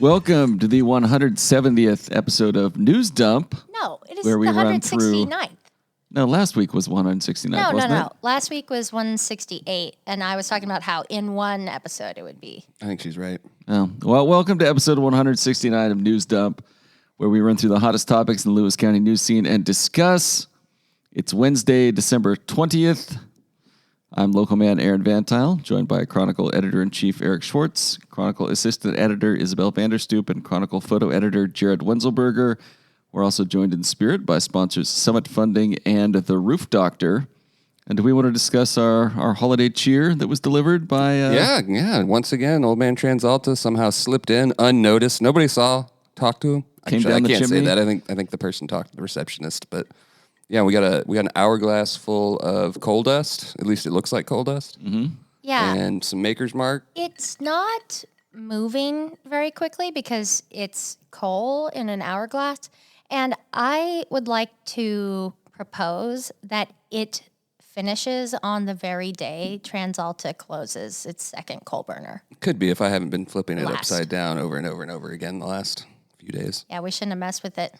Welcome to the 170th episode of News Dump. No, it is where the we run 169th. No, last week was 169th, wasn't it? No. Last week was 168, and I was talking about how in one episode it would be. I think she's right. Oh, well, welcome to episode 169 of News Dump, where we run through the hottest topics in the Lewis County news scene and discuss. It's Wednesday, December 20th. I'm local man Aaron VanTuyl, joined by Chronicle Editor-in-Chief Eric Schwartz, Chronicle Assistant Editor Isabel Vander, Stoep, and Chronicle Photo Editor Jared Wenzelburger. We're also joined in spirit by sponsors Summit Funding and The Roof Doctor. And do we want to discuss our holiday cheer that was delivered by... Yeah. Once again, old man TransAlta somehow slipped in unnoticed. Nobody talked to him. Came down the I can't chimney? say that. I think the person talked to the receptionist, but... Yeah, we got an hourglass full of coal dust. At least it looks like coal dust. Mm-hmm. Yeah. And some Maker's Mark. It's not moving very quickly because it's coal in an hourglass. And I would like to propose that it finishes on the very day TransAlta closes its second coal burner. Could be if I haven't been flipping it Last. upside down over and over and over again the last few days. Yeah, we shouldn't have messed with it.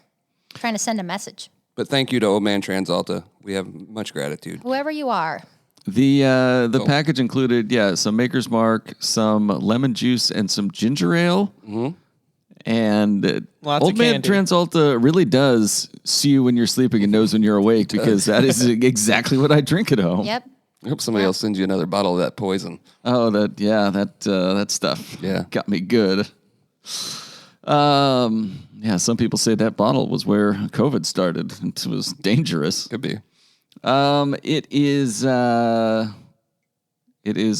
Trying to send a message. But thank you to old man TransAlta. We have much gratitude. Whoever you are. The package included, some Maker's Mark, some lemon juice, and some ginger ale. Mm-hmm. And Lots old of man candy. TransAlta really does see you when you're sleeping and knows when you're awake because that is exactly what I drink at home. Yep. I hope somebody else sends you another bottle of that poison. Oh, that stuff. Yeah. Got me good. Some people say that bottle was where COVID started. It was dangerous. Could be. It is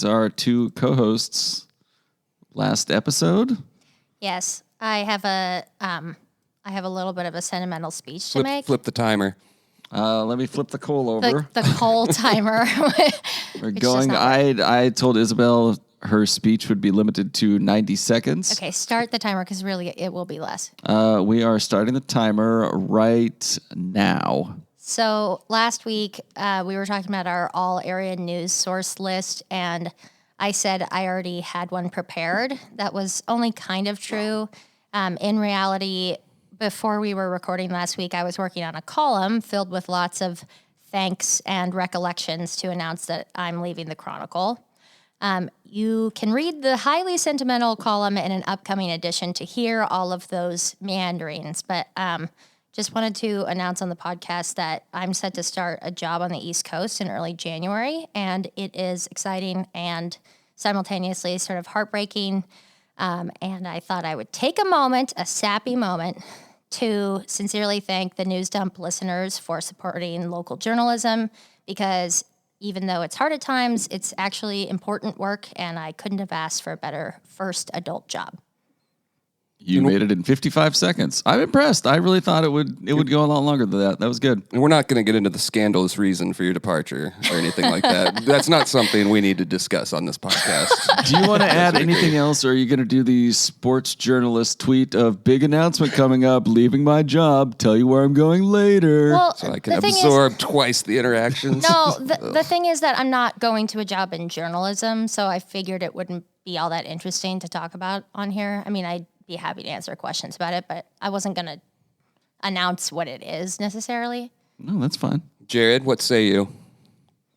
our two co-hosts' last episode. Yes. I have a little bit of a sentimental speech to make. Flip the timer. Let me flip the coal over. The coal timer. We're going. I told Isabel her speech would be limited to 90 seconds. Okay, start the timer because really it will be less. We are starting the timer right now. So last week we were talking about our all area news source list, and I said I already had one prepared. That was only kind of true. In reality, before we were recording last week, I was working on a column filled with lots of thanks and recollections to announce that I'm leaving the Chronicle. You can read the highly sentimental column in an upcoming edition to hear all of those meanderings. But just wanted to announce on the podcast that I'm set to start a job on the East Coast in early January, and it is exciting and simultaneously sort of heartbreaking. And I thought I would take a sappy moment, to sincerely thank the News Dump listeners for supporting local journalism, because even though it's hard at times, it's actually important work, and I couldn't have asked for a better first adult job. You made it in 55 seconds. I'm impressed. I really thought it would go a lot longer than that. That was good. And we're not going to get into the scandalous reason for your departure or anything like that. That's not something we need to discuss on this podcast. Do you want to add anything else, or are you going to do the sports journalist tweet of big announcement coming up, leaving my job, tell you where I'm going later? Well, So I can absorb twice the interactions. No, the thing is that I'm not going to a job in journalism, so I figured it wouldn't be all that interesting to talk about on here. I mean, I'd be happy to answer questions about it, but I wasn't going to announce what it is necessarily. No, that's fine. Jared, what say you?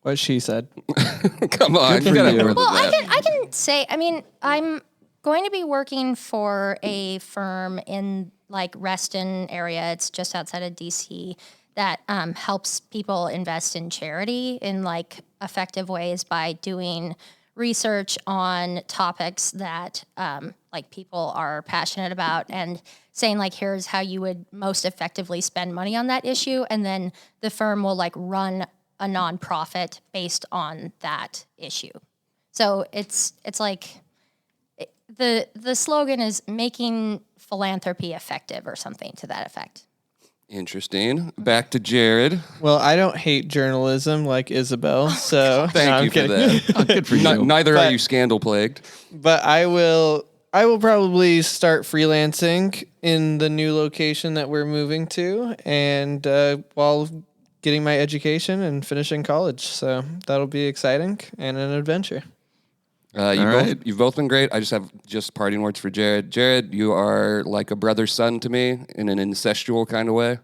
What she said. Come on. Good for gotta you. have more than Well, that. I can say, I mean, I'm going to be working for a firm in like Reston area. It's just outside of DC that helps people invest in charity in like effective ways by doing research on topics that like people are passionate about and saying like, here's how you would most effectively spend money on that issue. And then the firm will like run a nonprofit based on that issue. So it's like the slogan is making philanthropy effective or something to that effect. Interesting. Back to Jared. Well, I don't hate journalism like Isabel, so Thank you for that. Good for you. Neither are But- you scandal plagued. But I will probably start freelancing in the new location that we're moving to, and while getting my education and finishing college. So that'll be exciting and an adventure. You've both been great. I just have parting words for Jared. Jared, you are like a brother son to me in an incestual kind of way.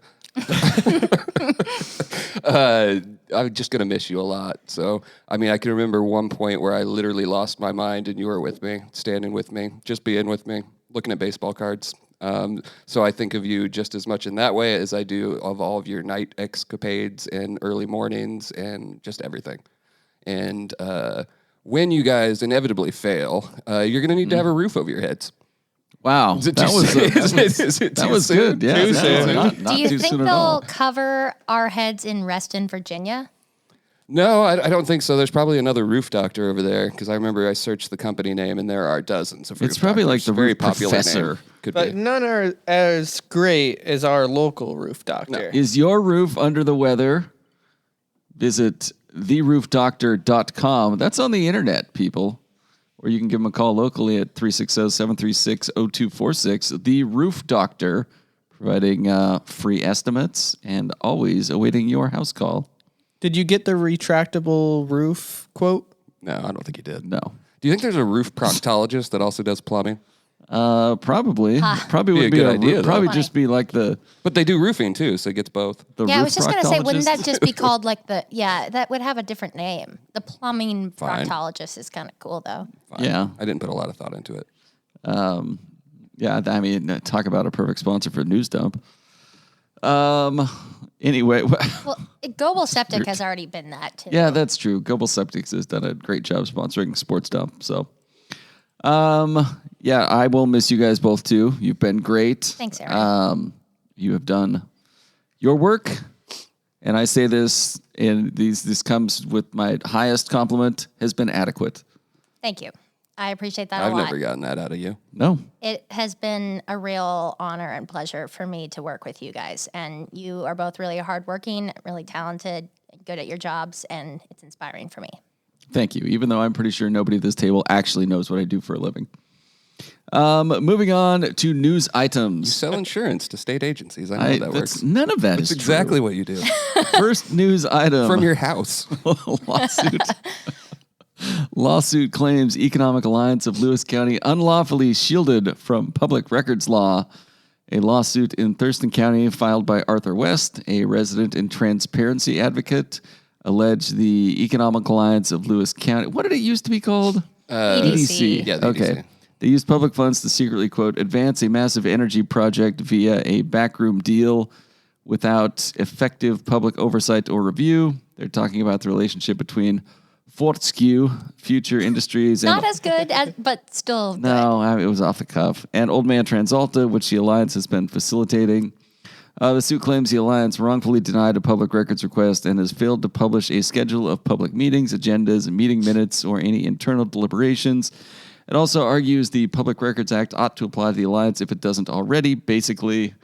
I'm just gonna miss you a lot. So, I mean, I can remember one point where I literally lost my mind, and you were with me, standing with me, just being with me, looking at baseball cards. So I think of you just as much in that way as I do of all of your night escapades and early mornings and just everything. And when you guys inevitably fail, you're going to need to have a roof over your heads. Wow, that was good. Yeah, Too soon. Not Do you too think soon at they'll all. cover our heads in Reston, Virginia? No, I don't think so. There's probably another roof doctor over there because I remember I searched the company name and there are dozens of roof It's probably like doctors. the Very roof popular professor. name. Could But be. none are as great as our local roof doctor. Is your roof under the weather? Visit theroofdoctor.com. That's on the internet, people. Or you can give them a call locally at 360-736-0246. The Roof Doctor, providing free estimates and always awaiting your house call. Did you get the retractable roof quote? No, I don't think he did. No. Do you think there's a roof proctologist that also does plumbing? Probably. Probably Be a would be good a idea, roof, though. probably just be like the But they do roofing too, so it gets both. Yeah, I roof was just going to say, wouldn't that proctologist. just be called like that would have a different name. The plumbing Fine. proctologist is kind of cool, though. Fine. Yeah. I didn't put a lot of thought into it. Yeah, I mean, talk about a perfect sponsor for News Dump. Anyway, Well, Global Septic has already been that, too. yeah, that's true. Global Septics has done a great job sponsoring Sports Dump. So, yeah, I will miss you guys both too. You've been great. Thanks, Aaron. You have done your work, and I say this, and this comes with my highest compliment, has been adequate. Thank you. I appreciate that I've a lot. never gotten that out of you. No, It has been a real honor and pleasure for me to work with you guys. And you are both really hardworking, really talented, good at your jobs, and it's inspiring for me. thank you. Even though I'm pretty sure nobody at this table actually knows what I do for a living. Moving on to news You its sell insurance to state agencies. I know how that works. None of that That's is exactly true. what you do. First news item. From your house. Lawsuit claims Economic Alliance of Lewis County unlawfully shielded from public records law. A lawsuit in Thurston County filed by Arthur West, a resident and transparency advocate, alleged the Economic Alliance of Lewis County. What did it used to be called? EDC. Yeah, the Okay. EDC. They used public funds to secretly, quote, advance a massive energy project via a backroom deal without effective public oversight or review. They're talking about the relationship between Fortescue, Future Industries, and Not as good, but still good. no, it was off the cuff. And Old Man Transalta, which the Alliance has been facilitating. The suit claims the Alliance wrongfully denied a public records request and has failed to publish a schedule of public meetings, agendas, meeting minutes, or any internal deliberations. It also argues the Public Records Act ought to apply to the Alliance if it doesn't already. Basically,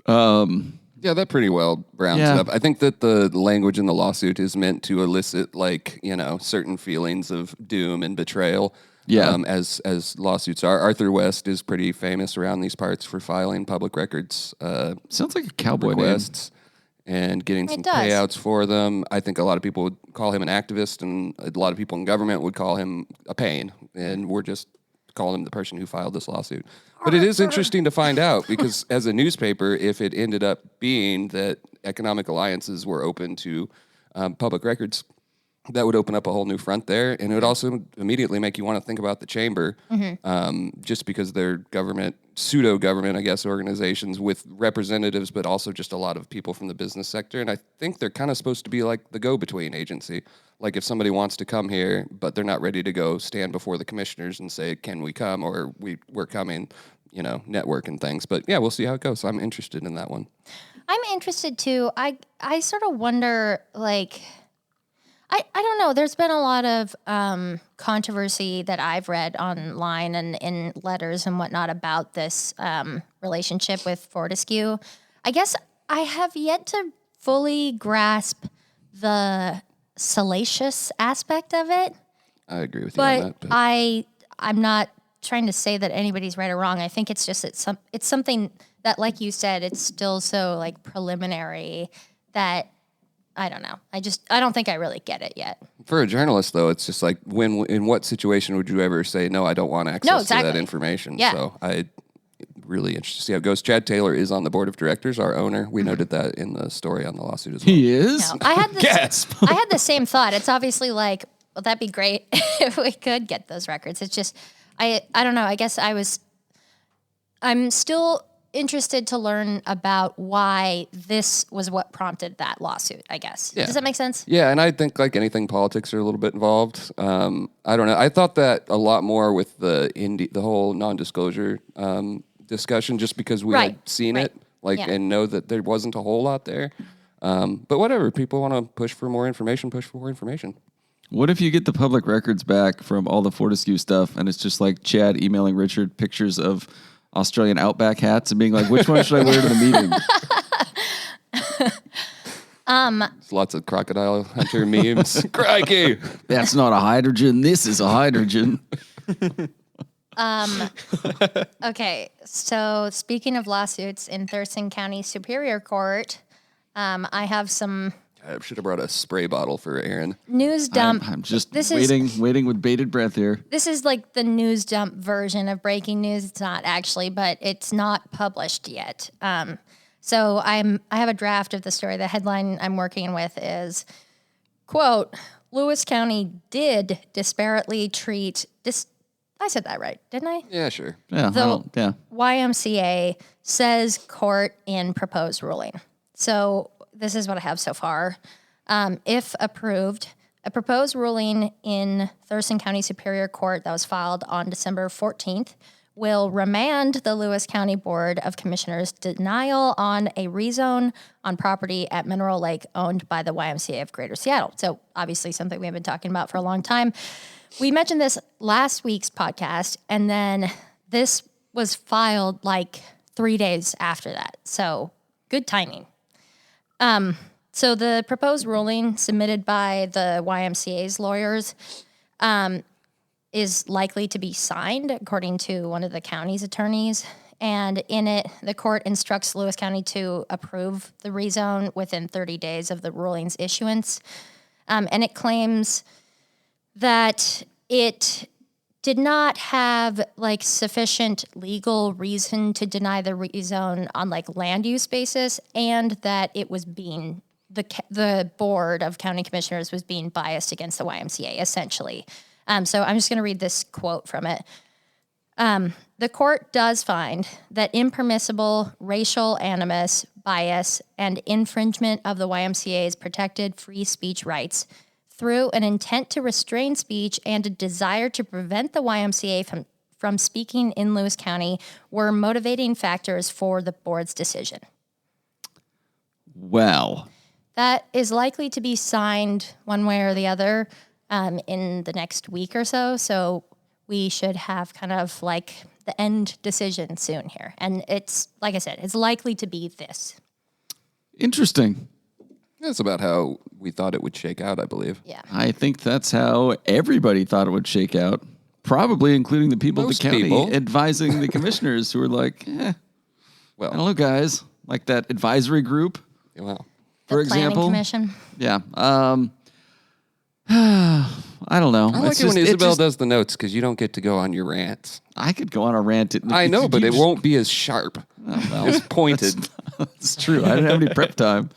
Yeah, that pretty well rounds Yeah. it up. I think that the language in the lawsuit is meant to elicit, certain feelings of doom and betrayal. Yeah. As lawsuits are. Arthur West is pretty famous around these parts for filing public records sounds like a cowboy name. requests and getting some does. payouts for them. I think a lot of people would call him an activist, and a lot of people in government would call him a pain. And we're just calling him the person who filed this lawsuit. But it is interesting to find out because as a newspaper, if it ended up being that economic alliances were open to public records, that would open up a whole new front there. And it would also immediately make you want to think about the chamber, just because they're pseudo-government, I guess, organizations with representatives, but also just a lot of people from the business sector. And I think they're kind of supposed to be like the go-between agency. Like if somebody wants to come here, but they're not ready to go stand before the commissioners and say, can we come, or we're coming, network and things. But yeah, we'll see how it goes. So I'm interested in that one. I'm interested too. I sort of wonder, I don't know. There's been a lot of controversy that I've read online and in letters and whatnot about this relationship with Fortescue. I guess I have yet to fully grasp the salacious aspect of it. I agree with you on that. But I'm not trying to say that anybody's right or wrong. I think it's just it's something that, like you said, it's still so preliminary that I don't know. I don't think I really get it yet. For a journalist, though, it's just like in what situation would you ever say, no, I don't want access to that information? Yeah. So really interested to see how it goes. Chad Taylor is on the board of directors, our owner. We noted that in the story on the lawsuit as well. He is? No, I had this, Gasp. I had the same thought. It's obviously like, well, that'd be great if we could get those records. It's just, I don't know. I guess I'm still interested to learn about why this was what prompted that lawsuit, I guess. Yeah. Does that make sense? Yeah, and I think like anything, politics are a little bit involved. I don't know. I thought that a lot more with the whole non-disclosure discussion, just because we had seen it, and know that there wasn't a whole lot there. But whatever, people want to push for more information, push for more information. What if you get the public records back from all the Fortescue stuff, and it's just like Chad emailing Richard pictures of Australian Outback hats and being like, which one should I wear to the meeting? There's lots of crocodile hunter memes. Crikey! That's not a hydrogen. This is a hydrogen. Okay, so speaking of lawsuits in Thurston County Superior Court, I have some I should have brought a spray bottle for Aaron. news dump. I'm just waiting with bated breath here. This is like the news dump version of breaking news. It's not actually, but it's not published yet. So I have a draft of the story. The headline I'm working with is, quote, Lewis County did disparately treat I said that right, didn't I? Yeah, sure. Yeah, YMCA says court in proposed ruling. So this is what I have so far. If approved, a proposed ruling in Thurston County Superior Court that was filed on December 14th will remand the Lewis County Board of Commissioners' denial on a rezone on property at Mineral Lake owned by the YMCA of Greater Seattle. So obviously something we have been talking about for a long time. We mentioned this last week's podcast, and then this was filed like 3 days after that. So good timing. So the proposed ruling submitted by the YMCA's lawyers is likely to be signed, according to one of the county's attorneys. And in it, the court instructs Lewis County to approve the rezone within 30 days of the ruling's issuance. And it claims that it did not have like sufficient legal reason to deny the rezone on like land use basis, and that it was being the board of county commissioners was being biased against the YMCA essentially. So I'm just going to read this quote from it. The court does find that impermissible racial animus, bias, and infringement of the YMCA's protected free speech rights through an intent to restrain speech and a desire to prevent the YMCA from speaking in Lewis County were motivating factors for the board's decision. Wow. That is likely to be signed one way or the other in the next week or so. So we should have kind of like the end decision soon here. And it's, like I said, it's likely to be this. Interesting. That's about how we thought it would shake out, I believe. Yeah. I think that's how everybody thought it would shake out, probably including the people Most at the county people. advising the commissioners who were like, well, I don't know, guys, like that advisory group, Well, for The Planning example. Commission. Yeah. I don't know. I like it when Isabel does the notes because you don't get to go on your rants. I could go on a rant. I know, but it won't be as sharp, as pointed. It's true. I didn't have any prep time.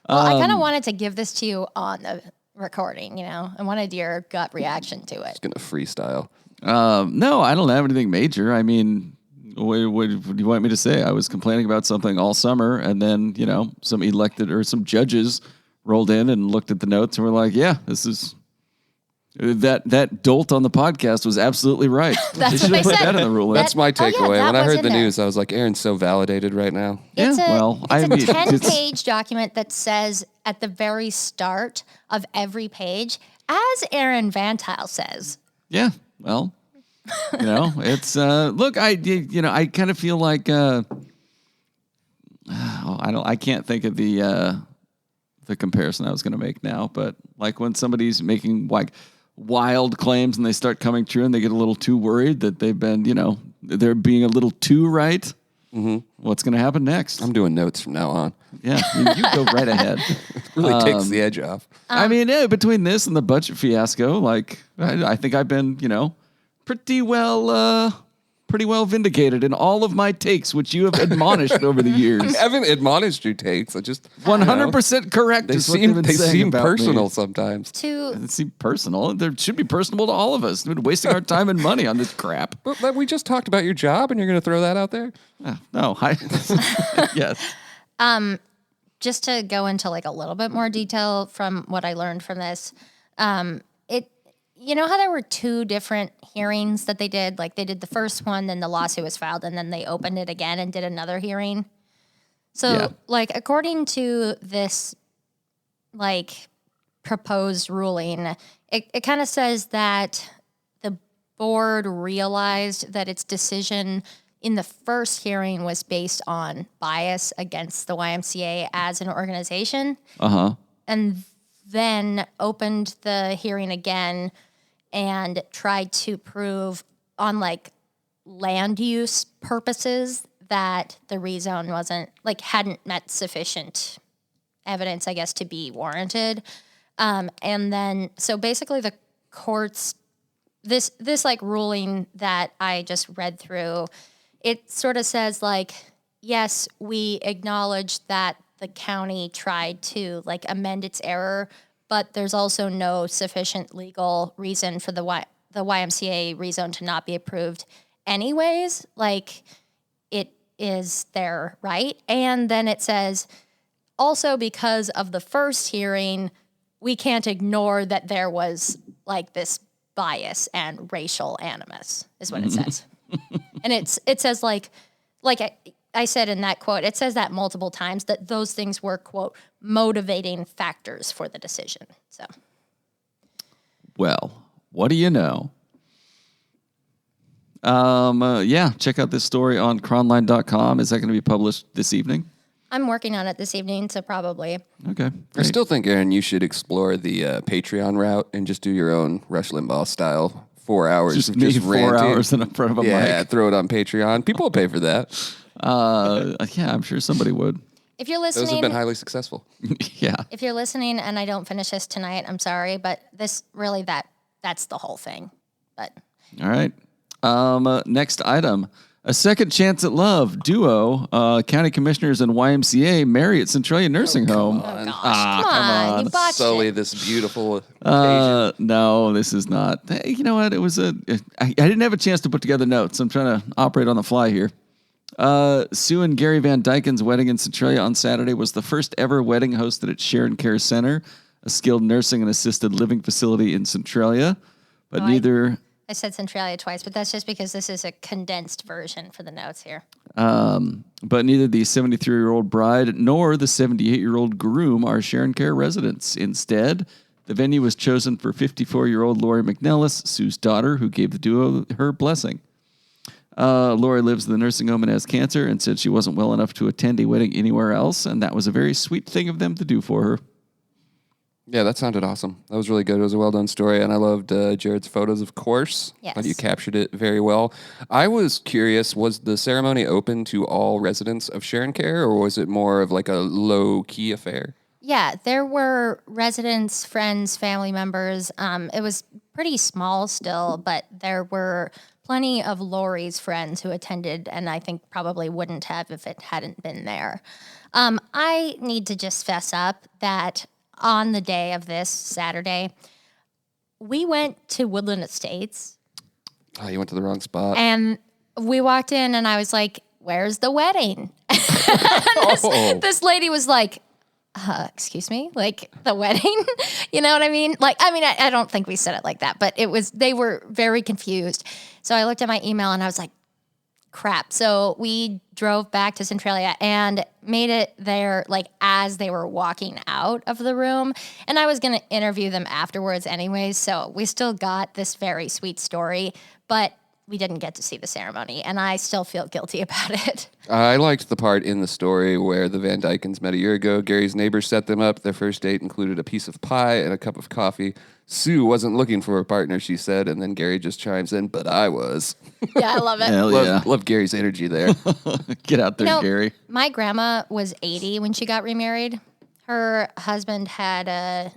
Well, I kind of wanted to give this to you on the recording, you know. I wanted your gut reaction to it. Just gonna freestyle. No, I don't have anything major. I mean, what do you want me to say? I was complaining about something all summer, and then, you know, some elected or some judges rolled in and looked at the notes and were like, yeah, this is... That dolt on the podcast was absolutely right. That's should what have they put said. that in the ruling. That's my takeaway. that When I was heard in the there. news, I was like, Aaron's so validated right now. It's Yeah, a, well, it's I a mean, 10-page document that says at the very start of every page, as Aaron VanTuyl says. Yeah, well, you know, it's look, I kind of feel like I can't think of the comparison I was going to make now, but like when somebody's making like wild claims and they start coming true and they get a little too worried that they've been, you know, they're being a little too right. Mm-hmm. What's going to happen next? I'm doing notes from now on. Yeah, you go right ahead. Really takes the edge off. I mean, yeah, between this and the budget fiasco, like I think I've been, pretty well vindicated in all of my takes, which you have admonished over the years. I haven't admonished your takes. I just 100% correct. They is what they've been they saying seem about personal me. sometimes. It seems personal. They should be personable to all of us. We've been wasting our time and money on this crap. But we just talked about your job, and you're going to throw that out there? No, yes. Just to go into like a little bit more detail from what I learned from this, you know how there were 2 different hearings that they did? Like they did the first one, then the lawsuit was filed, and then they opened it again and did another hearing. So like according to this like proposed ruling, it kind of says that the board realized that its decision in the first hearing was based on bias against the YMCA as an organization. And then opened the hearing again and tried to prove on like land use purposes that the rezone hadn't met sufficient evidence, I guess, to be warranted. And then, so basically the courts, this like ruling that I just read through, it sort of says like, yes, we acknowledge that the county tried to like amend its error, but there's also no sufficient legal reason for the YMCA rezone to not be approved anyways. Like it is their right. And then it says also because of the first hearing, we can't ignore that there was like this bias and racial animus is what it says. And it says like I said in that quote, it says that multiple times that those things were, quote, motivating factors for the decision. So, well, what do you know? Check out this story on cronline.com. Is that going to be published this evening? I'm working on it this evening, so probably. Okay. I Great. still think, Aaron, you should explore the Patreon route and just do your own Rush Limbaugh style 4 hours Just of me just 4 ranting. hours in front of a mic. Throw it on Patreon. People will pay for that. I'm sure somebody would. If you're Those have listening, been highly successful. Yeah. if you're listening and I don't finish this tonight, I'm sorry, but this really that's the whole thing. But All right. Next item. A second chance at love. Duo, county commissioners and YMCA marry at Centralia Nursing Home. oh gosh, come on, you botched Sully it. this beautiful occasion. No, this is not. Hey, you know what? It was I didn't have a chance to put together notes. I'm trying to operate on the fly here. Sue and Gary Van Dyken's wedding in Centralia on Saturday was the first ever wedding hosted at Sharon Care Center, a skilled nursing and assisted living facility in Centralia. But I said Centralia twice, but that's just because this is a condensed version for the notes here. But neither the 73-year-old bride nor the 78-year-old groom are Sharon Care residents. Instead, the venue was chosen for 54-year-old Lori McNellis, Sue's daughter, who gave the duo her blessing. Lori lives in the nursing home and has cancer and said she wasn't well enough to attend a wedding anywhere else, and that was a very sweet thing of them to do for her. Yeah, that sounded awesome. That was really good. It was a well-done story, and I loved Jared's photos, of course. Yes. Thought you captured it very well. I was curious, was the ceremony open to all residents of Sharon Care, or was it more of like a low-key affair? Yeah, there were residents, friends, family members. It was pretty small still, but there were plenty of Lori's friends who attended, and I think probably wouldn't have if it hadn't been there. I need to just fess up that on the day of this Saturday, we went to Woodland Estates. Oh, you went to the wrong spot. And we walked in and I was like, where's the wedding? This lady was like, excuse me, like the wedding? You know what I mean? I don't think we said it like that, but they were very confused. So I looked at my email and I was like, crap. So we drove back to Centralia and made it there like as they were walking out of the room. And I was going to interview them afterwards anyways. So we still got this very sweet story, but we didn't get to see the ceremony. And I still feel guilty about it. I liked the part in the story where the Van Dykens met a year ago. Gary's neighbors set them up. Their first date included a piece of pie and a cup of coffee. Sue wasn't looking for a partner, she said, and then Gary just chimes in, but I was. Yeah, I love it. Hell yeah. Love Gary's energy there. Get out there, Gary. My grandma was 80 when she got remarried. Her husband had a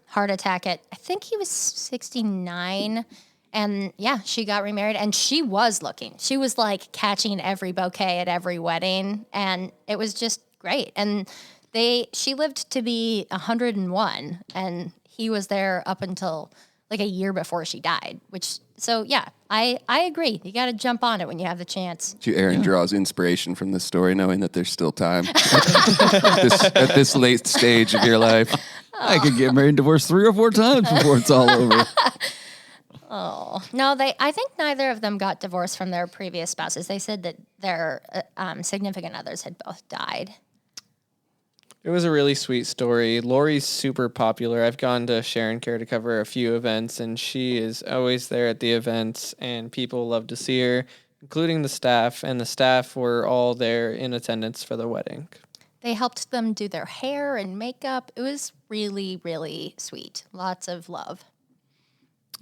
heart attack at, I think he was 69. And yeah, she got remarried and she was looking. She was like catching every bouquet at every wedding. And it was just great. And she lived to be 101 and he was there up until like a year before she died, so yeah, I agree. You got to jump on it when you have the chance. Aaron draws inspiration from this story, knowing that there's still time at this late stage of your life. I could get married and divorced 3 or 4 times before it's all over. Oh, no, I think neither of them got divorced from their previous spouses. They said that their significant others had both died. It was a really sweet story. Lori's super popular. I've gone to Sharon Care to cover a few events, and she is always there at the events, and people love to see her, including the staff, and the staff were all there in attendance for the wedding. They helped them do their hair and makeup. It was really, really sweet. Lots of love.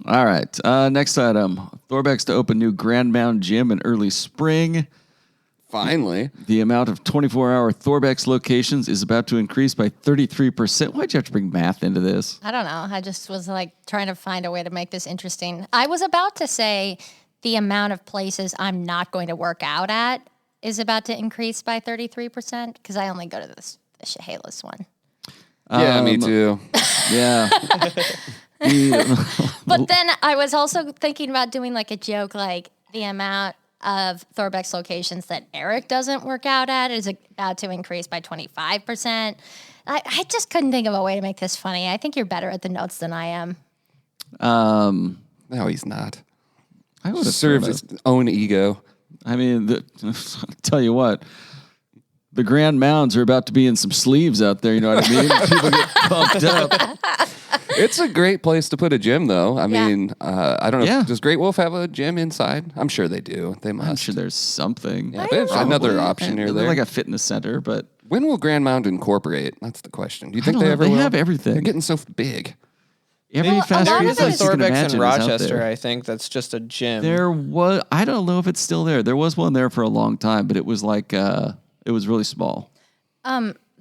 All right. Next item. Thorbeck's to open new Grand Mound Gym in early spring. Finally. The amount of 24-hour Thorbeck's locations is about to increase by 33%. Why'd you have to bring math into this? I don't know. I just was like trying to find a way to make this interesting. I was about to say the amount of places I'm not going to work out at is about to increase by 33% because I only go to the Chehalis one. Yeah, me too. Yeah. But then I was also thinking about doing like a joke, like the amount of Thorbeck's locations that Eric doesn't work out at is about to increase by 25%. I just couldn't think of a way to make this funny. I think you're better at the notes than I am. No, he's not. I would have Serves his own ego. I mean, I'll tell you what. The Grand Mounds are about to be in some sleeves out there, you know what I mean? People get pumped up. It's a great place to put a gym, though. I mean, I don't know. Yeah. Does Great Wolf have a gym inside? I'm sure they do. They must. I'm sure there's something. Yeah, there's another option near there. Like a fitness center, but... When will Grand Mound incorporate? That's the question. Do you think don't they know. ever They will? have everything. They're getting so big. Every fast lot food of There's it place a you can Thorbeck's imagine in is out Rochester, there. I think, that's just a gym. There was... I don't know if it's still there. There was one there for a long time, but it was like... it was really small.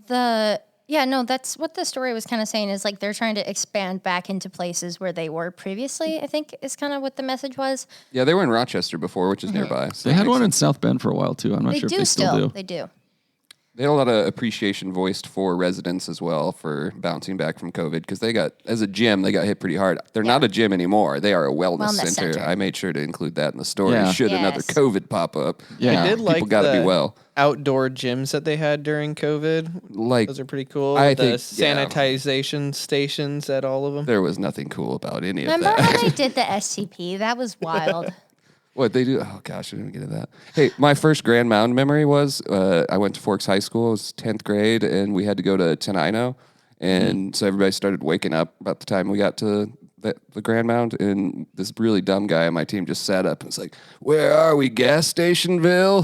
That's what the story was kind of saying is like they're trying to expand back into places where they were previously, I think is kind of what the message was. Yeah, they were in Rochester before, which is nearby. So They that had makes one in sense. South Bend for a while, too. I'm not They sure if do they still do. They do. They had a lot of appreciation voiced for residents as well for bouncing back from COVID because they got, as a gym, they got hit pretty hard. They're not a gym anymore. They are a wellness center. I made sure to include that in the story. Yeah. Should another Yes. COVID pop up. Yeah. I did People like got to the be well. outdoor gyms that they had during COVID. Like, Those are pretty cool. I the think, yeah. sanitization stations at all of them. there was nothing cool about any Remember of that. how they did the STP? That was wild. What they do? Oh gosh, we didn't get into that. Hey, my first Grand Mound memory was I went to Forks High School. It was 10th grade, and we had to go to Tenino, and so everybody started waking up about the time we got to the Grand Mound, and this really dumb guy on my team just sat up and was like, "Where are we, gas stationville?"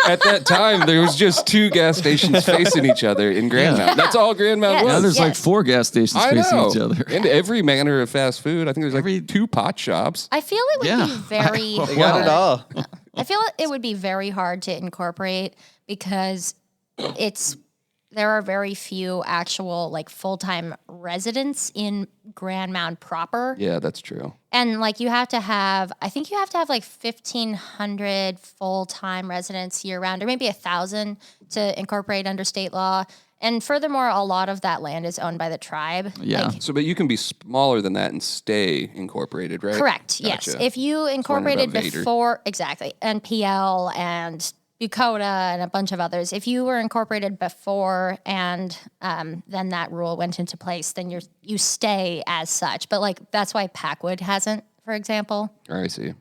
At that time, there was just 2 gas stations facing each other in Grand Mound. That's all Grand Mound Yes. was. Now there's like Yes. 4 gas stations I facing know. each other. And every manner of fast food. I think there's like 2 pot shops. I feel it would Yeah. be very They got it all. I feel it would be very hard to incorporate because there are very few actual like full-time residents in Grand Mound proper. Yeah, that's true. And like I think you have to have like 1,500 full-time residents year round, or maybe 1,000 to incorporate under state law. And furthermore, a lot of that land is owned by the tribe. Yeah. Like, So, but you can be smaller than that and stay incorporated, right? correct. Yes. Gotcha. If you incorporated about Vader. before, exactly, and PL and Bucota and a bunch of others, if you were incorporated before and then that rule went into place, then you stay as such. But like that's why Packwood hasn't, for example. I see.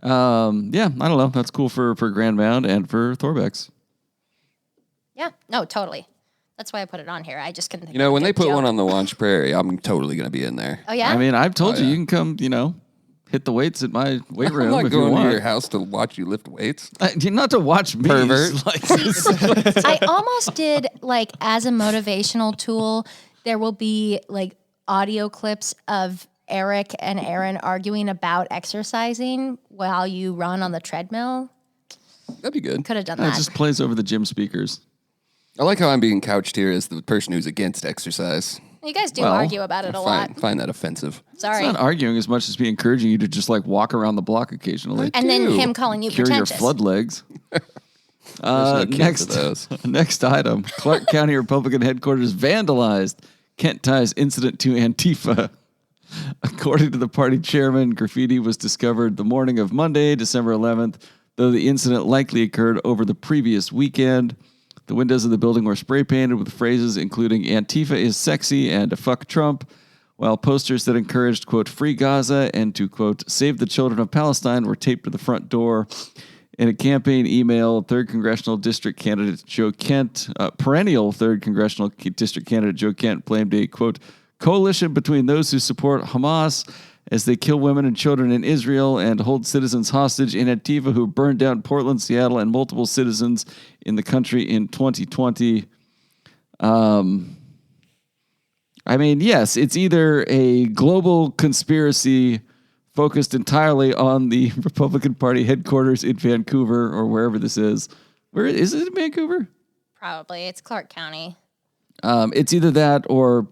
Yeah, I don't know. That's cool for Grand Mound and for Thorbeck's. Yeah. No, totally. That's why I put it on here. I just couldn't think You know, of a when they good put joke. one on the Launch Prairie, I'm totally going to be in there. Oh yeah. I mean, I've told you, yeah. you can come, hit the weights at my weight I'm room not if you going to want. your house to watch you lift weights. Not to watch me. Pervert. Like, I almost did like as a motivational tool. There will be like audio clips of Eric and Aaron arguing about exercising while you run on the treadmill. That'd be good. Could have done it that. just plays over the gym speakers. I like how I'm being couched here as the person who's against exercise. You guys do Well, argue about it a lot. Find that offensive. Sorry. It's not arguing as much as be encouraging you to just like walk around the block occasionally. And then do. him calling you Cure your pretentious. flood legs. There's no kids to those. Next item. Clark County Republican headquarters vandalized. Kent ties incident to Antifa. According to the party chairman, graffiti was discovered the morning of Monday, December 11th, though the incident likely occurred over the previous weekend. The windows of the building were spray painted with phrases including Antifa is sexy and fuck Trump, while posters that encouraged, quote, free Gaza and to, quote, save the children of Palestine were taped to the front door. In a campaign email, 3rd Congressional District candidate Joe Kent, perennial 3rd Congressional District candidate Joe Kent blamed a, quote, coalition between those who support Hamas as they kill women and children in Israel and hold citizens hostage in Antifa who burned down Portland, Seattle, and multiple citizens in the country in 2020. I mean, yes, it's either a global conspiracy focused entirely on the Republican Party headquarters in Vancouver or wherever this is. Where is it in Vancouver? Probably. It's Clark County. It's either that or,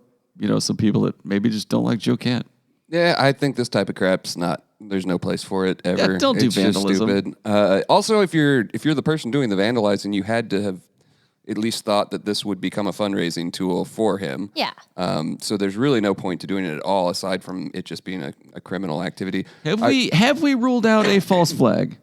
some people that maybe just don't like Joe Kent. Yeah, I think this type of crap's there's no place for it ever. Yeah, don't do it's just vandalism. stupid. Also, if you're the person doing the vandalizing, you had to have at least thought that this would become a fundraising tool for him. Yeah. So there's really no point to doing it at all, aside from it just being a criminal activity. Have we ruled out a false flag?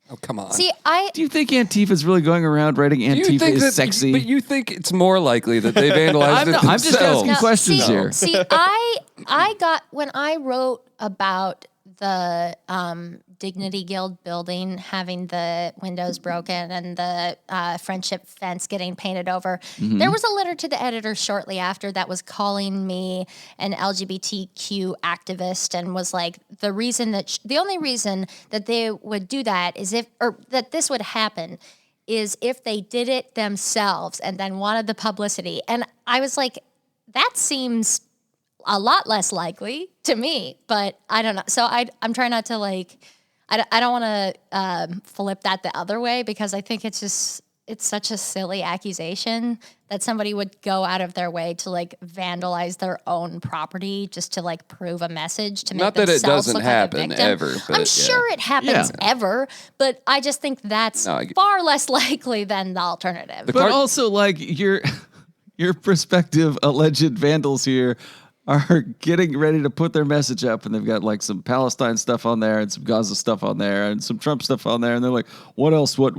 Oh, come on. See, Do you think Antifa's really going around writing Do you Antifa think is sexy? But you think it's more likely that they vandalized it themselves. I'm just asking questions see, here. See, I got when I wrote about the Dignity Guild building having the windows broken and the friendship fence getting painted over. Mm-hmm. There was a letter to the editor shortly after that was calling me an LGBTQ activist and was like, the only reason that they would do that is that this would happen is if they did it themselves and then wanted the publicity. And I was like, that seems a lot less likely to me, but I don't know. So I'm trying not to I don't want to flip that the other way because I think it's such a silly accusation that somebody would go out of their way to vandalize their own property just to prove a message to make Not that it themselves doesn't look like a happen victim. ever, but I'm sure it happens ever, but I just think that's far less likely than the alternative. But also, your prospective alleged vandals here are getting ready to put their message up, and they've got some Palestine stuff on there and some Gaza stuff on there and some Trump stuff on there, and they're like, "What else? What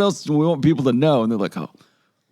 else do we want people to know?" And they're like, "Oh,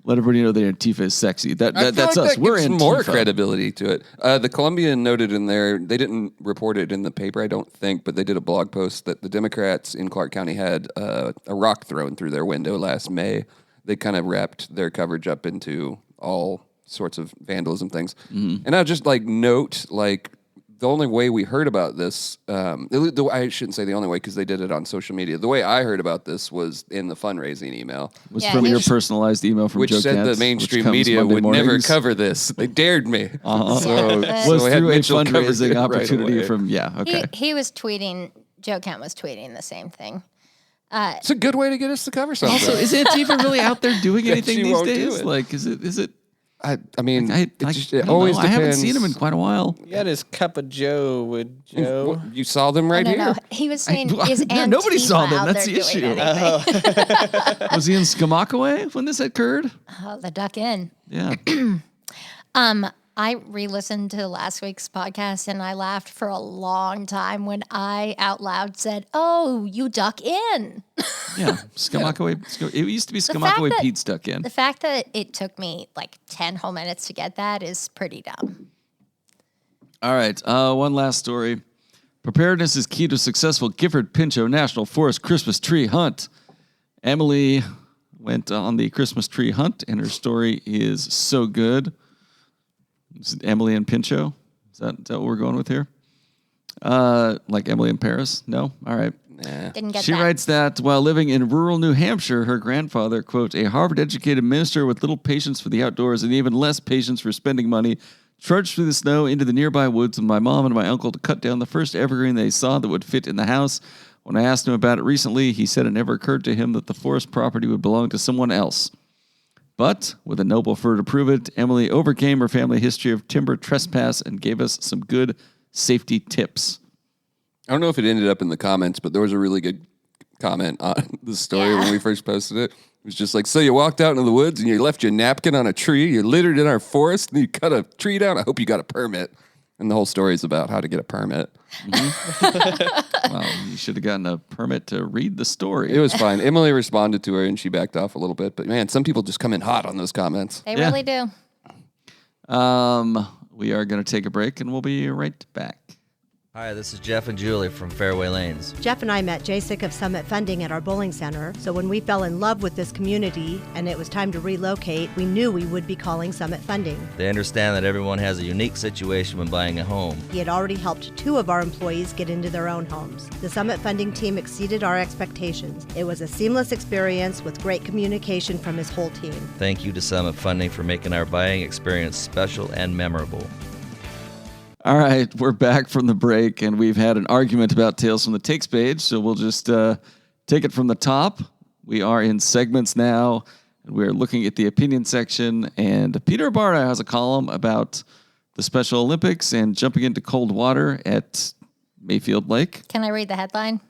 let everybody know that Antifa is sexy." That's us. That We're gives Antifa. more credibility to it. The Columbian noted in there, they didn't report it in the paper, I don't think, but they did a blog post that the Democrats in Clark County had a rock thrown through their window last May. They kind of wrapped their coverage up into all sorts of vandalism things. Mm-hmm. And I'll just note, the only way we heard about this, I shouldn't say the only way because they did it on social media. The way I heard about this was in the fundraising email. Was from your personalized email from which Joe said Katz, the mainstream which comes media Monday would mornings. never cover this. They dared me. Was I had through a Mitchell cover fundraising it right opportunity away. from, okay. He was tweeting, Joe Kent was tweeting the same thing. It's a good way to get us to cover something. Also, is Antifa really out there doing anything she these won't do days? it. Is it? I mean, I it don't always know. depends. I haven't seen him in quite a while. He had his cup of Joe with Joe. You saw them right No, here. no, he was saying, is No, nobody Antifa saw them. out That's there the issue. doing anything? Was he in Skamakaway when this occurred? Oh, the duck in. Yeah. I re-listened to last week's podcast and I laughed for a long time when I out loud said, "Oh, you duck in." Yeah. Skamakaway. It used to be fact Skamakaway that- Pete stuck in. The fact that it took me 10 whole minutes to get that is pretty dumb. All right. One last story. Preparedness is key to successful Gifford Pinchot National Forest Christmas tree hunt. Emily went on the Christmas tree hunt, and her story is so good. Is it Emily and Pinchot? Is that what we're going with here? Like Emily in Paris? No? All right. Didn't get She that. writes that while living in rural New Hampshire, her grandfather, quote, a Harvard-educated minister with little patience for the outdoors and even less patience for spending money, trudged through the snow into the nearby woods with my mom and my uncle to cut down the first evergreen they saw that would fit in the house. When I asked him about it recently, he said it never occurred to him that the forest property would belong to someone else. But with a noble fur to prove it, Emily overcame her family history of timber trespass and gave us some good safety tips. I don't know if it ended up in the comments, but there was a really good comment on the story when we first posted it. It was just like, so you walked out into the woods and you left your napkin on a tree, you littered in our forest, and you cut a tree down. I hope you got a permit. And the whole story is about how to get a permit. Mm-hmm. Well, you should have gotten a permit to read the story. It was fine. Emily responded to her and she backed off a little bit. But man, some people just come in hot on those comments. They really do. We are going to take a break and we'll be right back. Hi, this is Jeff and Julie from Fairway Lanes. Jeff and I met Jacek of Summit Funding at our bowling center, so when we fell in love with this community and it was time to relocate, we knew we would be calling Summit Funding. They understand that everyone has a unique situation when buying a home. He had already helped 2 of our employees get into their own homes. The Summit Funding team exceeded our expectations. It was a seamless experience with great communication from his whole team. Thank you to Summit Funding for making our buying experience special and memorable. All right, we're back from the break, and we've had an argument about Tales from the Takes page, so we'll just take it from the top. We are in segments now, and we're looking at the opinion section, and Peter Barta has a column about the Special Olympics and jumping into cold water at Mayfield Lake. Can I read the headline?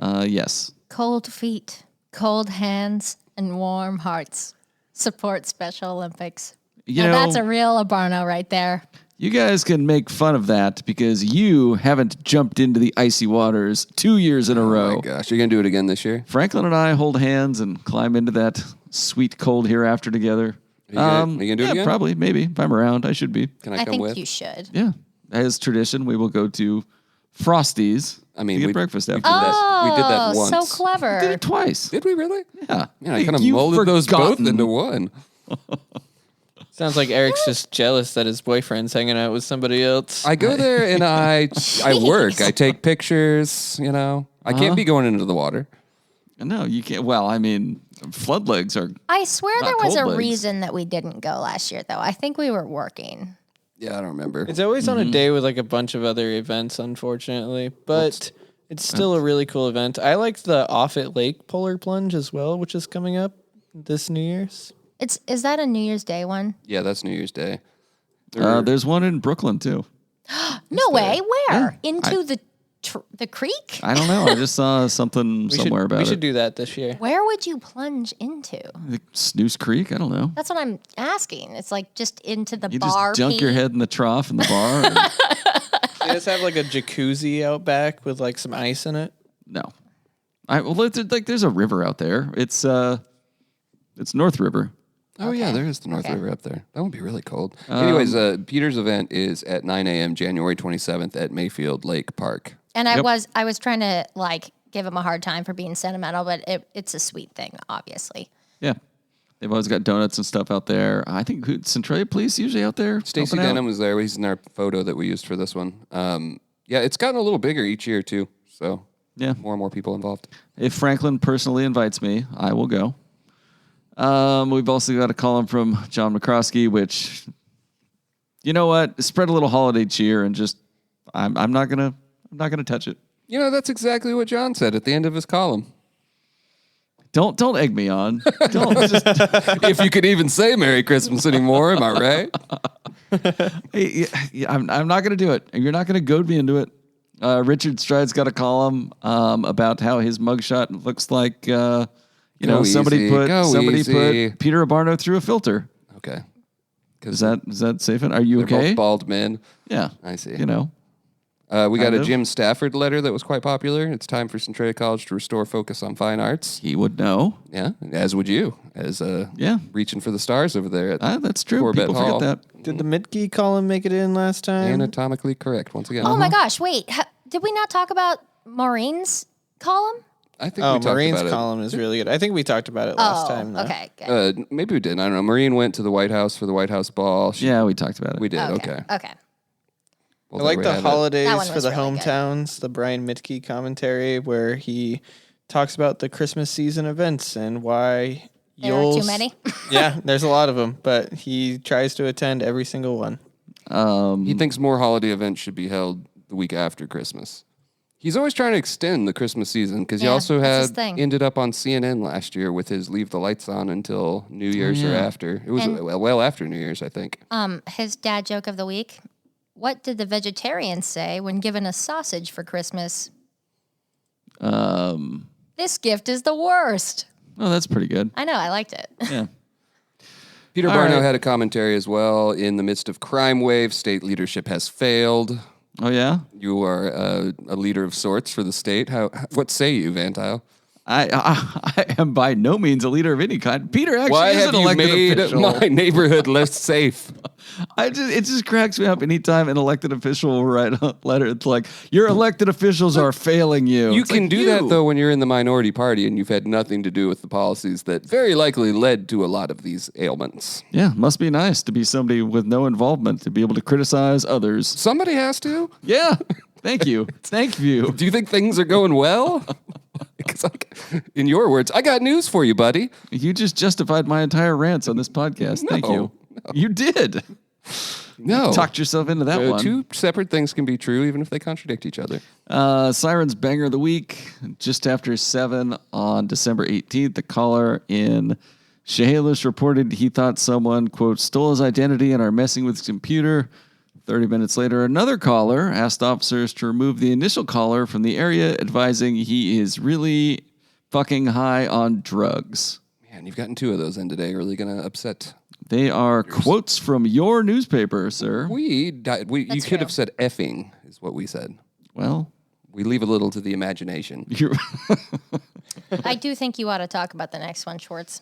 Yes. Cold feet, cold hands, and warm hearts support Special Olympics. You Now, know, that's a real Abarno right there. you guys can make fun of that because you haven't jumped into the icy waters 2 years in a row. Oh my gosh, you're going to do it again this year? Franklin and I hold hands and climb into that sweet cold hereafter together. Are you going to do it again? Probably, maybe. If I'm around, I should be. Can I I come think with? you should. Yeah. As tradition, we will go to Frosty's to get breakfast after. we did that once. So clever. We did it twice. Did we really? Yeah. Man, I kind of You've molded those both forgotten. into one. Sounds like Eric's just jealous that his boyfriend's hanging out with somebody else. I go there and I work. I take pictures, you know. I can't be going into the water. No, you can't. Well, I mean, flood legs are. I swear Not there was a cold legs. reason that we didn't go last year, though. I think we were working. Yeah, I don't remember. It's always on a day with like a bunch of other events, unfortunately, but it's still a really cool event. I liked the Offutt Lake Polar Plunge as well, which is coming up this New Year's. Is that a New Year's Day one? Yeah, that's New Year's Day. There's one in Brooklyn, too. No way. Where? Yeah. Into the creek? I don't know. I just saw something somewhere about we it. should do that this year. Where would you plunge into? The Snooze Creek? I don't know. That's what I'm asking. It's like just into the You bar. just dunk your Pete. head in the trough in the bar. and- They just have like a jacuzzi out back with like some ice in it. No. There's a river out there. It's North River. Oh, yeah, there is the North River up there. That would be really cold. Anyways, Peter's event is at 9 a.m. January 27th at Mayfield Lake Park. And I was trying to like give him a hard time for being sentimental, but it's a sweet thing, obviously. Yeah. They've always got donuts and stuff out there. I think Centralia Police usually out there. Stacey helping out. Denham was there. He's in our photo that we used for this one. Yeah, it's gotten a little bigger each year, too. So Yeah. more and more people involved. If Franklin personally invites me, I will go. We've also got a column from John McCroskey, which, you know what, spread a little holiday cheer and just, I'm not gonna touch it. You know, that's exactly what John said at the end of his column. Don't egg me on. Don't just. If you could even say Merry Christmas anymore, am I right? Hey, yeah, I'm not gonna do it. You're not gonna goad me into it. Richard Stride's got a column about how his mugshot looks like. Somebody put Peter Abarno through a filter. Okay. Is that safe? Are you They're okay? both bald men. Yeah, I see. You know, we got Kind a of. Jim Stafford letter that was quite popular. It's time for Centralia College to restore focus on fine arts. he would know. Yeah, as would you, as reaching for the stars over there at That's true. Corbett People Hall. forget that. Did the Mitke column make it in last time? Anatomically correct once again. Oh my gosh! Wait, did we not talk about Maureen's column? I think we talked Marine's about column is really good. I think we talked about it last time. Though. Okay, good. it. Maybe we didn't. I don't know. Marine went to the White House for the White House ball. Yeah, we talked about it. We did. Okay. Okay. Well, I like there we the have it. holidays That one for was the really good. hometowns, the Brian Mitke commentary, where he talks about the Christmas season events and why There are too many. Yeah, there's a lot of them, but he tries to attend every single one. He thinks more holiday events should be held the week after Christmas. He's always trying to extend the Christmas season because he Yeah, also that's his had thing. ended up on CNN last year with his Leave the Lights On until New Year's or yeah. after. It was well after New Year's, I think. His dad joke of the week. What did the vegetarians say when given a sausage for Christmas? This gift is the worst. Oh, that's pretty good. I know, I liked it. Yeah. Peter All Barno right. had a commentary as well. In the midst of crime wave, state leadership has failed. Oh, yeah? You are a leader of sorts for the state. What say you, VanTuyl? I am by no means a leader of any kind. Peter actually Why is have an you elected made official. my neighborhood less safe? It just cracks me up anytime an elected official will write a letter. It's like, your elected officials are failing you. You It's can like, do that, though, when you're in the minority party and you've had nothing to do with the policies that very likely led to a lot of these ailments. Yeah, must be nice to be somebody with no involvement, to be able to criticize others. Somebody has to. Yeah, thank you. Thank you. Do you think things are going well? Because, like, in your words, I got news for you, buddy. You just justified my entire rants on this podcast. Thank you. You did. No. Talked yourself into that one. Two separate things can be true, even if they contradict each other. Siren's Banger of the Week, just after 7 on December 18th, the caller in Chehalis reported he thought someone, quote, stole his identity and are messing with his computer. 30 minutes later, another caller asked officers to remove the initial caller from the area, advising he is really fucking high on drugs. Man, you've gotten 2 of those in today. Really going to upset. They are quotes from your newspaper, sir. You could true. have said effing, is what we said. Well, We leave a little to the imagination. you're I do think you ought to talk about the next one, Schwartz.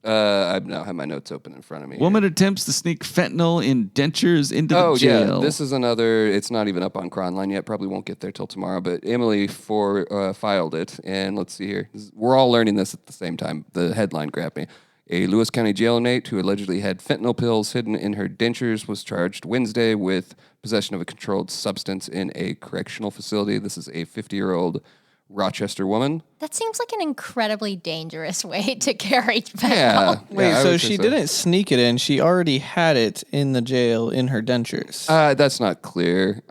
I now have my notes open in front of me. woman attempts to sneak fentanyl in dentures into the jail. Yeah, this is another. It's not even up on Cronline yet. Probably won't get there till tomorrow. But Emily filed it, and let's see here. We're all learning this at the same time. The headline grabbed me. A Lewis County jail inmate who allegedly had fentanyl pills hidden in her dentures was charged Wednesday with possession of a controlled substance in a correctional facility. This is a 50-year-old Rochester woman. That seems like an incredibly dangerous way to carry fentanyl. Yeah. Wait, I so would say she didn't sneak it in. She already had it in the jail in her dentures. That's not clear.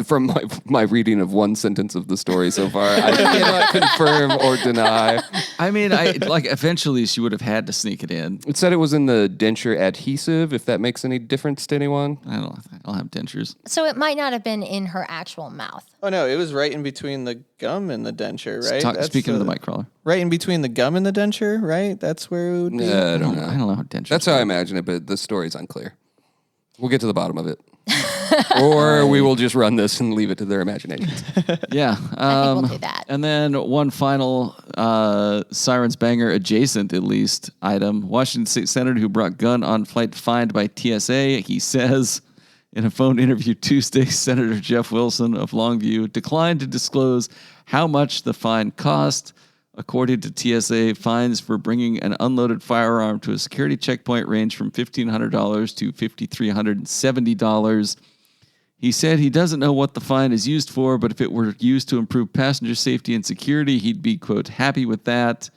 From my reading of one sentence of the story so far, I cannot confirm or deny. I mean, eventually she would have had to sneak it in. It said it was in the denture adhesive, if that makes any difference to anyone. I don't have dentures. So it might not have been in her actual mouth. Oh, no, it was right in between the gum and the denture, right? That's Speaking of the mic crawler. Right in between the gum and the denture, right? That's where it would be. I don't know. I don't know how dentures That's how I imagine it, but the story's unclear. We'll get to the bottom of it. Or we will just run this and leave it to their imagination. Yeah. I think we'll do that. And then one final Sirens Banger adjacent, at least, item. Washington State Senator who brought gun on flight fined by TSA. He says in a phone interview Tuesday, Senator Jeff Wilson of Longview declined to disclose how much the fine cost. According to TSA, fines for bringing an unloaded firearm to a security checkpoint range from $1,500 to $5,370. He said he doesn't know what the fine is used for, but if it were used to improve passenger safety and security, he'd be, quote, happy with that.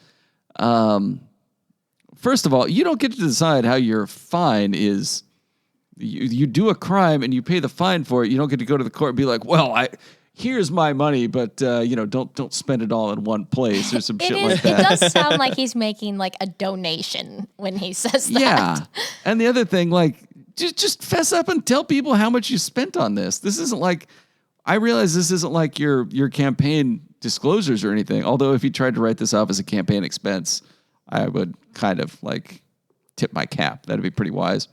First of all, you don't get to decide how your fine is. You do a crime and you pay the fine for it. You don't get to go to the court and be like, well, here's my money, but don't spend it all in one place or some shit like that. It does sound like he's making like a donation when he says that. Yeah. And the other thing, just fess up and tell people how much you spent on this. This isn't like, I realize this isn't like your campaign disclosures or anything. Although if you tried to write this off as a campaign expense, I would kind of tip my cap. That'd be pretty wise.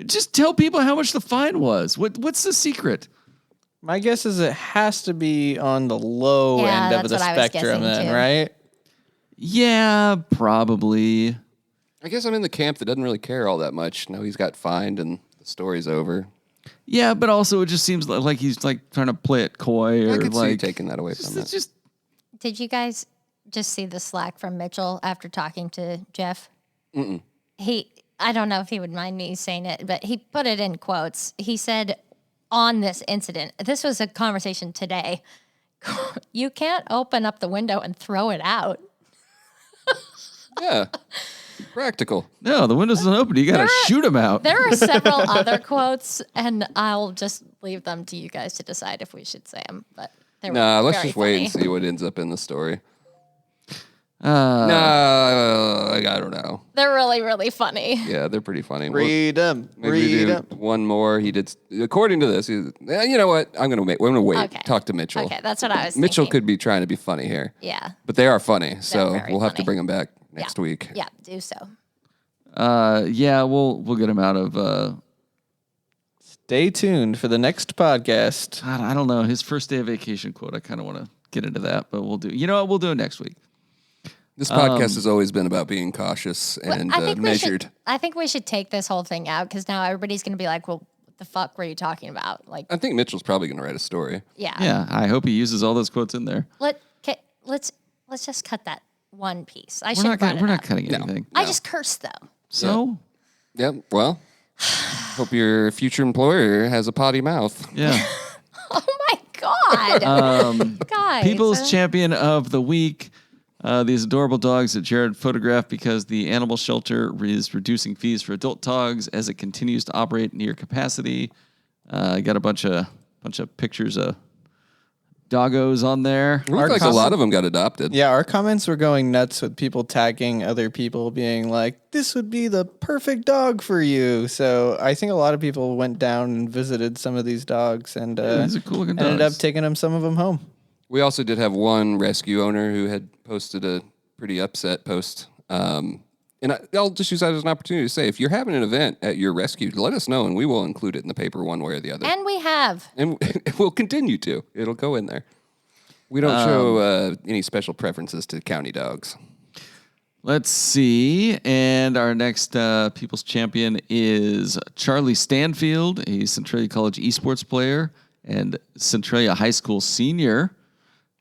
Just tell people how much the fine was. What's the secret? My guess is it has to be on the low Yeah, end of that's the what I was spectrum guessing, then, too. right? Yeah, probably. I guess I'm in the camp that doesn't really care all that much. No, he's got fined and the story's over. Yeah, but also it just seems like he's trying to play it coy or I could see taking that away from it's it. just Did you guys just see the Slack from Mitchell after talking to Jeff? Mm-mm. I don't know if he would mind me saying it, but he put it in quotes. He said on this incident, this was a conversation today, you can't open up the window and throw it out. Yeah. Practical. no, the window's not open. You got to shoot him out. There are several other quotes, and I'll just leave them to you guys to decide if we should say them. But Let's very just wait and funny. see what ends up in the story. I don't know. They're really, really funny. Yeah, they're pretty funny. Read them. Maybe Read do them. one more. He did, according to this. You know what? We're gonna wait. Okay. Talk to Mitchell. Okay, that's what I was Mitchell thinking. could be trying to be funny here. Yeah. But they are funny, so very we'll have to funny. bring them back next week. Yeah, do so. Yeah, we'll get him out of. Stay tuned for the next podcast. God, I don't know his first day of vacation quote. I kind of want to get into that, but we'll do. You know what? We'll do it next week. This podcast has always been about being cautious and measured. I think we should take this whole thing out because now everybody's going to be like, well, what the fuck were you talking about? Like, I think Mitchell's probably going to write a story. yeah. Yeah, I hope he uses all those quotes in there. Let's just cut that one piece. We're not cutting No. anything. I just cursed though. So Yeah, well, hope your future employer has a potty mouth. yeah. Oh my god, guys! People's Champion of the Week. These adorable dogs that Jared photographed because the animal shelter is reducing fees for adult dogs as it continues to operate near capacity. I got a bunch of pictures of doggos on there. It looks like a lot of them got adopted. Yeah, our comments were going nuts with people tagging other people being like, this would be the perfect dog for you. So I think a lot of people went down and visited some of these dogs and These are cool looking ended up dogs. taking some of them home. We also did have one rescue owner who had posted a pretty upset post. And I'll just use that as an opportunity to say, if you're having an event at your rescue, let us know and we will include it in the paper one way or the other. And we have. And we'll continue to. It'll go in there. We don't show any special preferences to county dogs. Let's see. And our next People's Champion is Charlie Stanfield, a Centralia College esports player and Centralia High School senior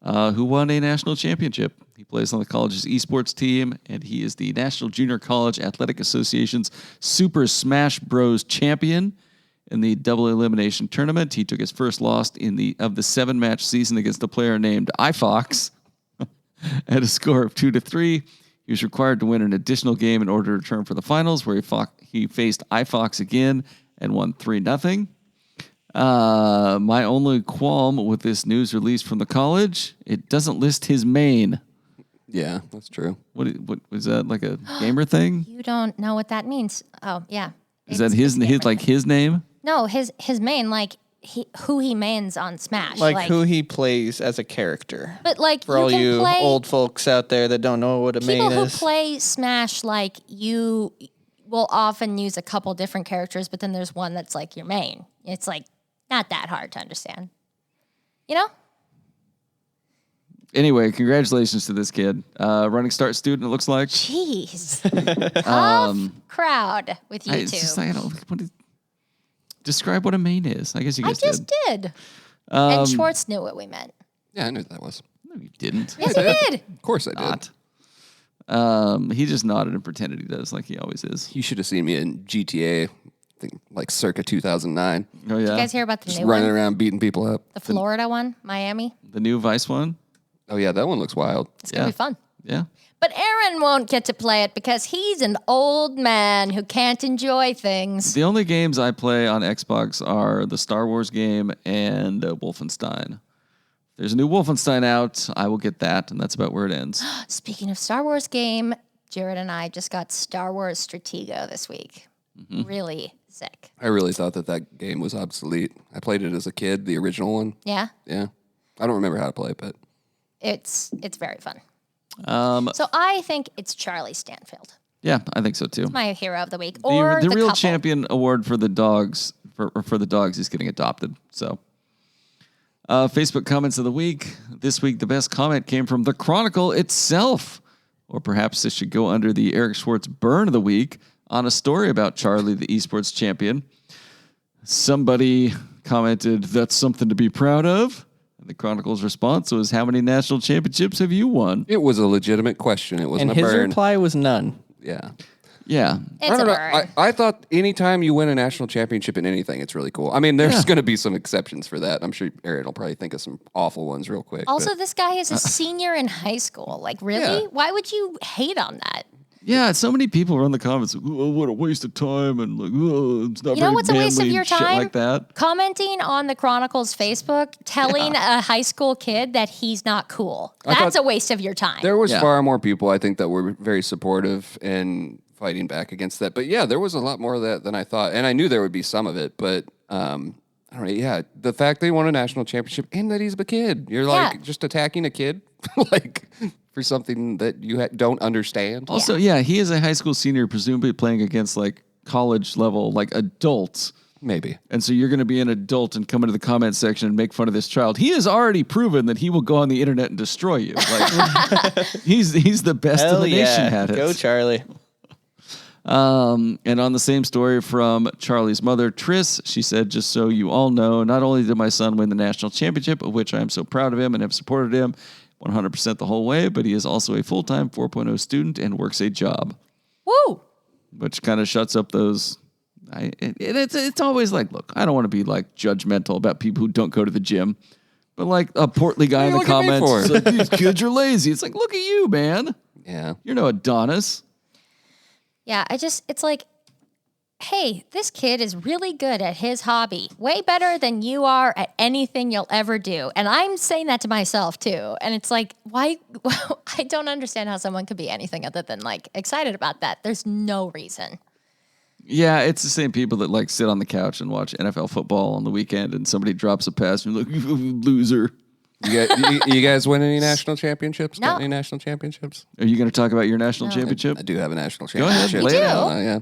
who won a national championship. He plays on the college's esports team, and he is the National Junior College Athletic Association's Super Smash Bros. Champion. In the double elimination tournament, he took his first loss of the 7-match season against a player named iFox at a score of 2-3. He was required to win an additional game in order to return for the finals, where he faced iFox again and won 3-0. My only qualm with this news release from the college, it doesn't list his main. Yeah, that's true. What is that, like a gamer thing? You don't know what that means. Oh yeah. Is that his name? No, his main, like who he mains on Smash. Like who he plays as a character. But like For all can you play, old folks out there that don't know what a people main who is. play Smash, like you will often use a couple different characters, but then there's one that's like your main. It's like not that hard to understand. You know? Anyway, congratulations to this kid. Running start student, it looks like. Jeez. Tough crowd with you It's two. just like, describe what a main is. I guess you I guys just did. And Schwartz knew what we meant. Yeah, I knew what that was. No, you didn't. Yes, I did. Of course I did. Not. He just nodded and pretended he does, like he always is. You should have seen me in GTA, I think like circa 2009. Oh yeah, You guys hear about the Just new running one? around beating people up. The Florida one, Miami. the new Vice one. Oh, yeah, that one looks wild. It's going to be fun. Yeah. But Aaron won't get to play it because he's an old man who can't enjoy things. The only games I play on Xbox are the Star Wars game and Wolfenstein. There's a new Wolfenstein out. I will get that, and that's about where it ends. Speaking of Star Wars game, Jared and I just got Star Wars Stratego this week. Really sick. I really thought that game was obsolete. I played it as a kid, the original one. Yeah, Yeah. I don't remember how to play it, but it's very fun. So I think it's Charlie Stanfield, Yeah, I think so too. my hero of the week, or The real couple. champion award for the dogs for the dogs is getting adopted. So, Facebook comments of the week. This week, the best comment came from the Chronicle itself, or perhaps this should go under the Eric Schwartz burn of the week on a story about Charlie, the esports champion. Somebody commented, "That's something to be proud of." And the Chronicle's response was, "How many national championships have you won?" it was a legitimate question. It wasn't And a his burn. reply was none. Yeah. Yeah. It's I a don't know. burn. I thought anytime you win a national championship in anything, it's really cool. I mean, there's going to be some exceptions for that. I'm sure Aaron will probably think of some awful ones real quick. Also, but this guy is a senior in high school. Like, really? Yeah. Why would you hate on that? Yeah, so many people are in the comments, like, oh, what a waste of time, and like, oh, it's not You know very what's a waste of manly your and shit time? like that. Commenting on the Chronicle's Facebook, telling a high school kid that he's not cool. That's a waste of your time. There was Yeah. far more people, I think, that were very supportive and fighting back against that. But yeah, there was a lot more of that than I thought. And I knew there would be some of it, but I don't know. Yeah, the fact they won a national championship and that he's a kid. You're like just attacking a kid like for something that you don't understand. Also, yeah, he is a high school senior, presumably playing against like college level, like adults. Maybe. And so you're going to be an adult and come into the comment section and make fun of this child. He has already proven that he will go on the internet and destroy you. Like he's the best in the nation at it. Go Charlie. And on the same story from Charlie's mother, Triss, she said, just so you all know, not only did my son win the national championship, of which I am so proud of him and have supported him 100% the whole way, but he is also a full-time 4.0 student and works a job. Woo! Which kind of shuts up those... It's always like, look, I don't want to be like judgmental about people who don't go to the gym, but like a portly guy in the comments is like, these kids are lazy. It's like, look at you, man. Yeah. You're no Adonis. Yeah, it's like, hey, this kid is really good at his hobby, way better than you are at anything you'll ever do. And I'm saying that to myself too. And it's like, why? I don't understand how someone could be anything other than like excited about that. There's no reason. Yeah, it's the same people that like sit on the couch and watch NFL football on the weekend and somebody drops a pass and you're like, loser. You guys win any national championships? No. Got any national championships? Are you going to talk about your national championship? I do have a national Go ahead, championship. lay it out.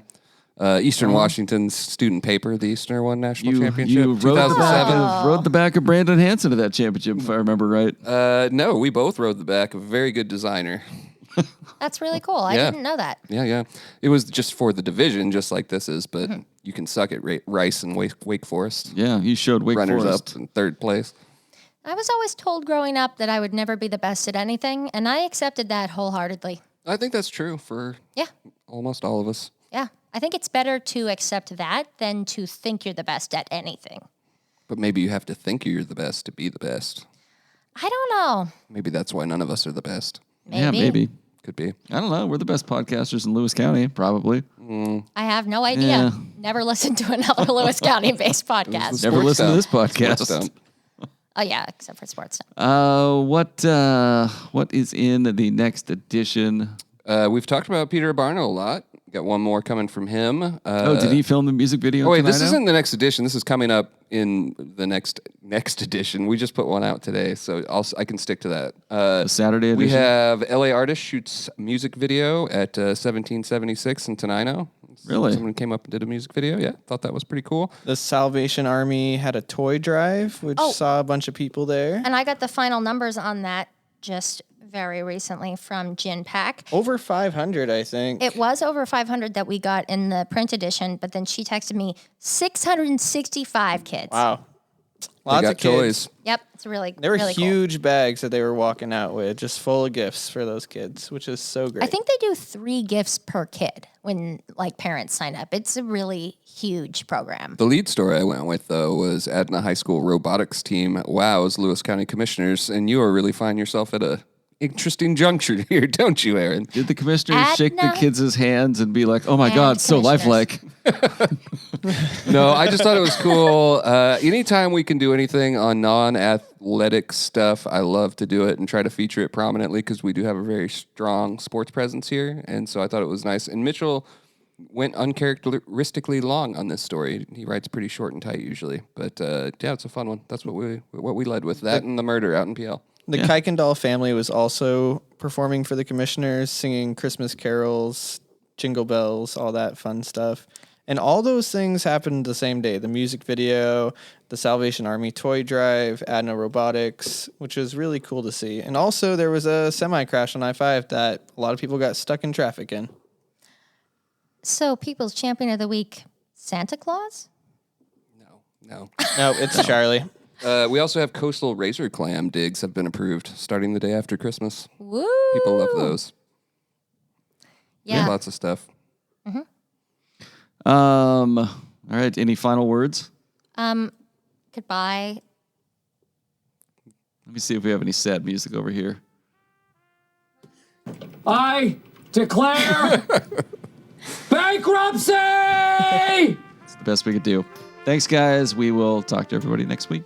Yeah. Eastern Washington's student paper, the Eastern won national championship. You rode the, 2007. rode the back of Brandon Hansen to that championship, if I remember right. No, we both rode the back of a very good designer. That's really cool. I didn't know that. Yeah. It was just for the division, just like this is, but you can suck at Rice and Wake Forest. Yeah, you showed Wake Runners Forest. up in third place. I was always told growing up that I would never be the best at anything, and I accepted that wholeheartedly. I think that's true for almost all of us. Yeah. I think it's better to accept that than to think you're the best at anything. But maybe you have to think you're the best to be the best. I don't know. Maybe that's why none of us are the best. Yeah, maybe. Could be. I don't know. We're the best podcasters in Lewis County, probably. I have no idea. Yeah. Never listened to another Lewis County-based podcast. Never listened to this Sports podcast. Dump. Oh, yeah, except for Sports Dump. What is in the next edition? We've talked about Peter Barno a lot. Got one more coming from him. Did he film the music video? Oh wait, tonight this now? isn't the next edition. This is coming up in the next edition. We just put one out today, so I can stick to that. The Saturday edition. We have LA artist shoots music video at 1776 in Tenino. Really? Someone came up and did a music video. Yeah, thought that was pretty cool. The Salvation Army had a toy drive, which saw a bunch of people there. And I got the final numbers on that just very recently from Gin Pack. Over 500, I think. It was over 500 that we got in the print edition, but then she texted me 665 kids. Wow. They Lots got of kids. toys. Yep, it's really There were really cool. huge bags that they were walking out with, just full of gifts for those kids, which is so great. I think they do 3 gifts per kid when like parents sign up. It's a really huge program. The lead story I went with, though, was adding a high school robotics team at WOW's Lewis County Commissioners, and you are really finding yourself at a interesting juncture here, don't you, Aaron? Did the commissioners shake the Adna kids' hands and be like, oh my and God, so lifelike? No, I just thought it was cool. Anytime we can do anything on non-athletic stuff, I love to do it and try to feature it prominently because we do have a very strong sports presence here. And so I thought it was nice. And Mitchell went uncharacteristically long on this story. He writes pretty short and tight usually. But yeah, it's a fun one. That's what we led with. That and the murder out in PL. The Kuykendall family was also performing for the commissioners, singing Christmas carols, jingle bells, all that fun stuff. And all those things happened the same day. The music video, the Salvation Army toy drive, Adna Robotics, which was really cool to see. And also there was a semi-crash on I-5 that a lot of people got stuck in traffic in. So, People's Champion of the Week, Santa Claus? No. No, it's Charlie. We also have coastal razor clam digs have been approved starting the day after Christmas. Woo! People love those. Yeah. Lots of stuff. All right. Any final words? Goodbye. Let me see if we have any sad music over here. I declare bankruptcy! It's the best we could do. Thanks, guys. We will talk to everybody next week.